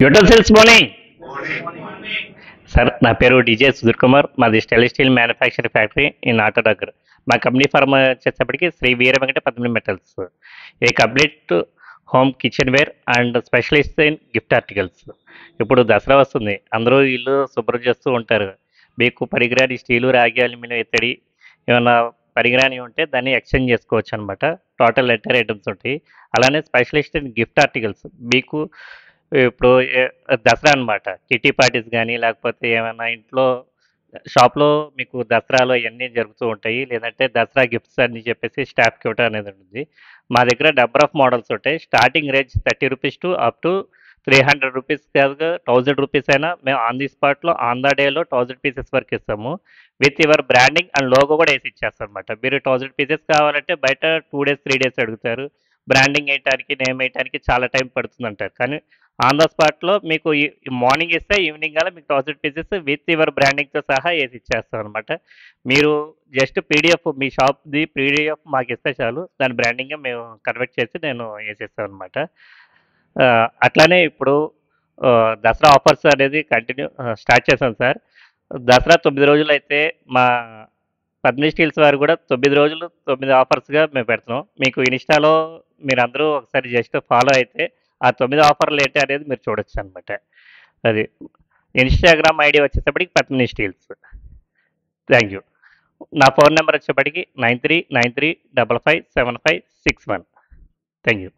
Utensils morning sir. నా పేరు DJ Sudheer Kumar. మాది stainless steel manufacturing factory in auto దగ్గర. మా కంపెనీ ఫార్మ్ వచ్చేటప్పటికి Shri Veera Venkata Padmini metals. A complete home kitchen ware and specialist in gift articles. ఇప్పుడు దసరా వస్తుంది, అందరూ ఇల్లు శుభ్రం చేస్తూ ఉంటారు. మీకు పనికిరాని స్టీలు, రాగి, అల్యూమినియం, ఇత్తడి ఏమన్నా పనికిరాని ఉంటే దాన్ని ఎక్స్చేంజ్ చేసుకోవచ్చు అనమాట. టోటల్ ఎంటైర్ ఐటమ్స్ ఉంటాయి. అలానే స్పెషలిస్ట్ ఇన్ గిఫ్ట్ ఆర్టికల్స్. మీకు ఇప్పుడు దసరా అనమాట, కిట్టి పార్టీస్ కానీ లేకపోతే ఏమైనా ఇంట్లో షాప్లో మీకు దసరాలో ఇవన్నీ జరుగుతూ ఉంటాయి. లేదంటే దసరా గిఫ్ట్స్ అని చెప్పేసి స్టాఫ్కి ఇవ్వటం అనేది ఉంటుంది. మా దగ్గర నెంబర్ ఆఫ్ మోడల్స్ ఉంటాయి. Starting range 30 rupees to up to 300 rupees కాదుగా 1000 రూపీస్ అయినా మేము ఆన్ ది స్పాట్లో ఆన్ ద డేలో 1000 పీసెస్ వరకు ఇస్తాము. With your branding and logo కూడా వేసి ఇచ్చేస్తాం అనమాట. మీరు 1000 పీసెస్ కావాలంటే బయట 2 డేస్ 3 డేస్ అడుగుతారు. బ్రాండింగ్ వేయటానికి, నేమ్ వేయటానికి చాలా టైం పడుతుంది అంటారు. కానీ ఆన్ ద స్పాట్లో మీకు మార్నింగ్ ఇస్తే ఈవినింగ్ కల్లా మీకు 1000 పీసెస్ విత్ యువర్ బ్రాండింగ్తో సహా వేసి ఇచ్చేస్తాం అనమాట. మీరు జస్ట్ పీడిఎఫ్, మీ షాప్ది పీడిఎఫ్ మాకు ఇస్తే చాలు, దాని బ్రాండింగ్గా మేము కన్వర్ట్ చేసి నేను వేసేస్తాను అనమాట. అట్లానే ఇప్పుడు దసరా ఆఫర్స్ అనేది కంటిన్యూ స్టార్ట్ చేశాం సార్. దసరా 9 రోజులు అయితే మా పద్మిని స్టీల్స్ వారు కూడా 9 రోజులు 9 ఆఫర్స్గా మేము పెడుతున్నాం. మీకు ఇన్స్టాలో మీరందరూ ఒకసారి జస్ట్ ఫాలో అయితే ఆ 9 ఆఫర్లు ఏంటి అనేది మీరు చూడొచ్చు అనమాట. అది ఇన్స్టాగ్రామ్ ఐడి వచ్చేటప్పటికి పద్మిని స్టీల్స్. Thank you. నా ఫోన్ నెంబర్ వచ్చేప్పటికి 9393557561. Thank you.